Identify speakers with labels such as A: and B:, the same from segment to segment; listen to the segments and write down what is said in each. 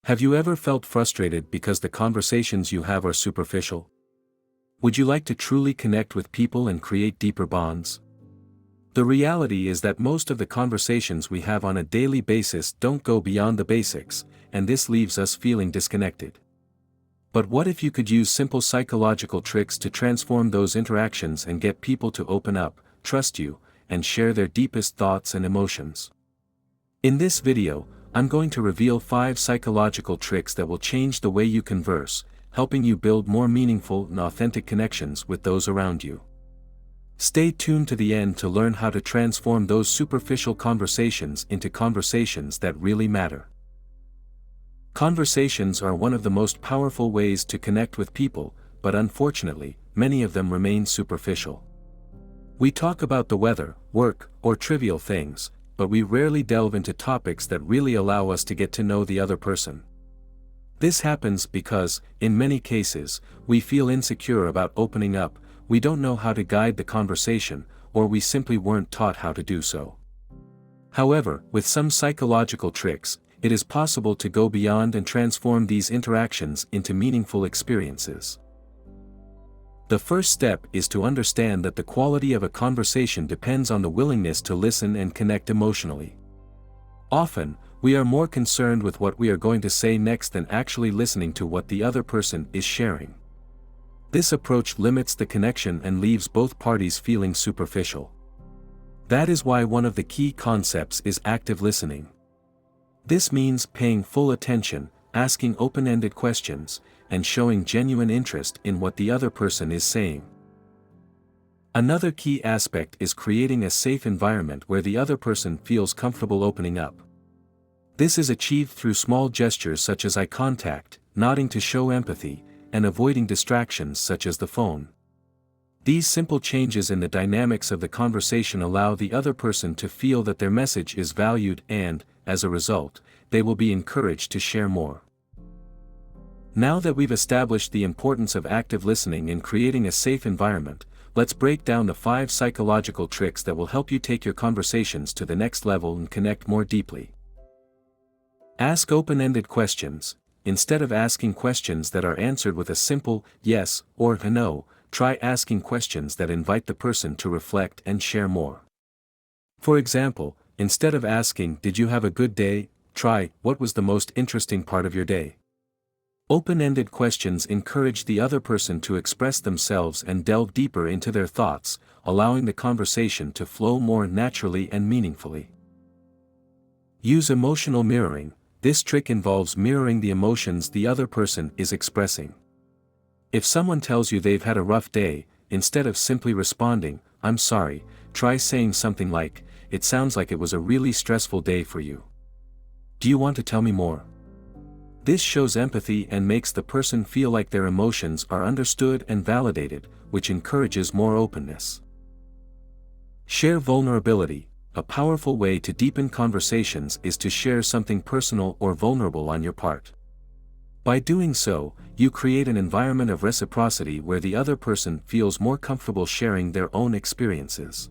A: Have you ever felt frustrated because the conversations you have are superficial? Would you like to truly connect with people and create deeper bonds? The reality is that most of the conversations we have on a daily basis don't go beyond the basics, and this leaves us feeling disconnected. But what if you could use simple psychological tricks to transform those interactions and get people to open up, trust you, and share their deepest thoughts and emotions? In this video, I'm going to reveal 5 psychological tricks that will change the way you converse, helping you build more meaningful and authentic connections with those around you. Stay tuned to the end to learn how to transform those superficial conversations into conversations that really matter. Conversations are one of the most powerful ways to connect with people, but unfortunately, many of them remain superficial. We talk about the weather, work, or trivial things, but we rarely delve into topics that really allow us to get to know the other person. This happens because, in many cases, we feel insecure about opening up, we don't know how to guide the conversation, or we simply weren't taught how to do so. However, with some psychological tricks, it is possible to go beyond and transform these interactions into meaningful experiences. The first step is to understand that the quality of a conversation depends on the willingness to listen and connect emotionally. Often, we are more concerned with what we are going to say next than actually listening to what the other person is sharing. This approach limits the connection and leaves both parties feeling superficial. That is why one of the key concepts is active listening. This means paying full attention, asking open-ended questions, and showing genuine interest in what the other person is saying. Another key aspect is creating a safe environment where the other person feels comfortable opening up. This is achieved through small gestures such as eye contact, nodding to show empathy, and avoiding distractions such as the phone. These simple changes in the dynamics of the conversation allow the other person to feel that their message is valued and, as a result, they will be encouraged to share more. Now that we've established the importance of active listening in creating a safe environment, let's break down the 5 psychological tricks that will help you take your conversations to the next level and connect more deeply. Ask open-ended questions. Instead of asking questions that are answered with a simple yes or a no, try asking questions that invite the person to reflect and share more. For example, instead of asking, "Did you have a good day?" try, "What was the most interesting part of your day?" Open-ended questions encourage the other person to express themselves and delve deeper into their thoughts, allowing the conversation to flow more naturally and meaningfully. Use emotional mirroring. This trick involves mirroring the emotions the other person is expressing. If someone tells you they've had a rough day, instead of simply responding, "I'm sorry," try saying something like, "It sounds like it was a really stressful day for you. Do you want to tell me more?" This shows empathy and makes the person feel like their emotions are understood and validated, which encourages more openness. Share vulnerability. A powerful way to deepen conversations is to share something personal or vulnerable on your part. By doing so, you create an environment of reciprocity where the other person feels more comfortable sharing their own experiences.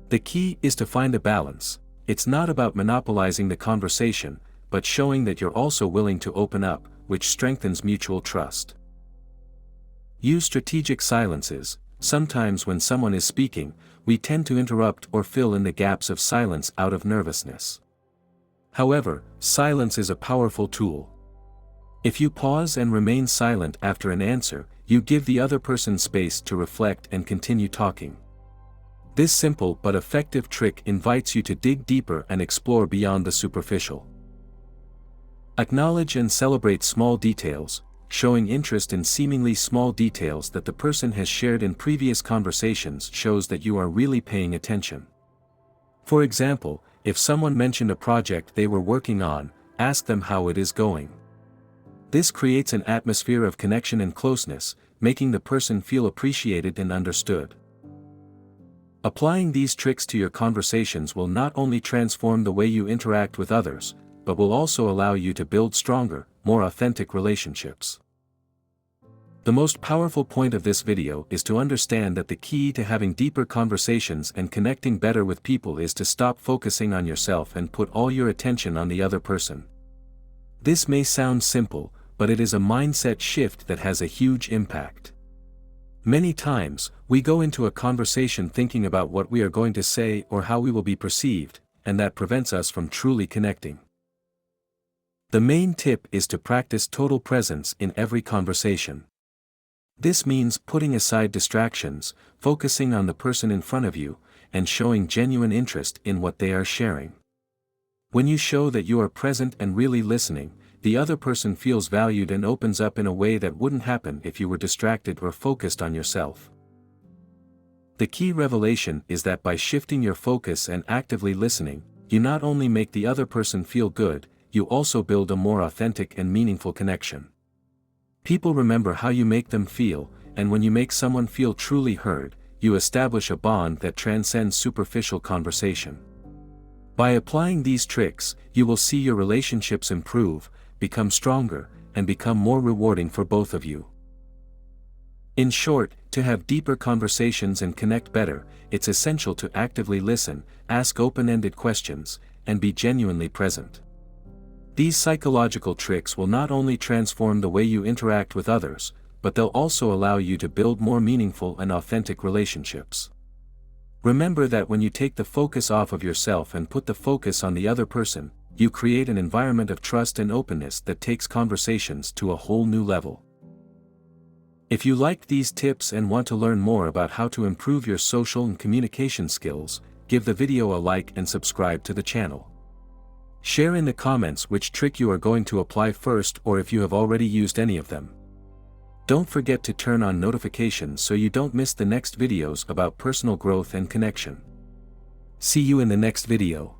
A: The key is to find a balance. It's not about monopolizing the conversation, but showing that you're also willing to open up, which strengthens mutual trust. Use strategic silences. Sometimes when someone is speaking, we tend to interrupt or fill in the gaps of silence out of nervousness. However, silence is a powerful tool. If you pause and remain silent after an answer, you give the other person space to reflect and continue talking. This simple but effective trick invites you to dig deeper and explore beyond the superficial. Acknowledge and celebrate small details. Showing interest in seemingly small details that the person has shared in previous conversations shows that you are really paying attention. For example, if someone mentioned a project they were working on, ask them how it is going. This creates an atmosphere of connection and closeness, making the person feel appreciated and understood. Applying these tricks to your conversations will not only transform the way you interact with others, but will also allow you to build stronger, more authentic relationships. The most powerful point of this video is to understand that the key to having deeper conversations and connecting better with people is to stop focusing on yourself and put all your attention on the other person. This may sound simple, but it is a mindset shift that has a huge impact. Many times, we go into a conversation thinking about what we are going to say or how we will be perceived, and that prevents us from truly connecting. The main tip is to practice total presence in every conversation. This means putting aside distractions, focusing on the person in front of you, and showing genuine interest in what they are sharing. When you show that you are present and really listening, the other person feels valued and opens up in a way that wouldn't happen if you were distracted or focused on yourself. The key revelation is that by shifting your focus and actively listening, you not only make the other person feel good, you also build a more authentic and meaningful connection. People remember how you make them feel, and when you make someone feel truly heard, you establish a bond that transcends superficial conversation. By applying these tricks, you will see your relationships improve, become stronger, and become more rewarding for both of you. In short, to have deeper conversations and connect better, it's essential to actively listen, ask open-ended questions, and be genuinely present. These psychological tricks will not only transform the way you interact with others, but they'll also allow you to build more meaningful and authentic relationships. Remember that when you take the focus off of yourself and put the focus on the other person, you create an environment of trust and openness that takes conversations to a whole new level. If you liked these tips and want to learn more about how to improve your social and communication skills, give the video a like and subscribe to the channel. Share in the comments which trick you are going to apply first or if you have already used any of them. Don't forget to turn on notifications so you don't miss the next videos about personal growth and connection. See you in the next video.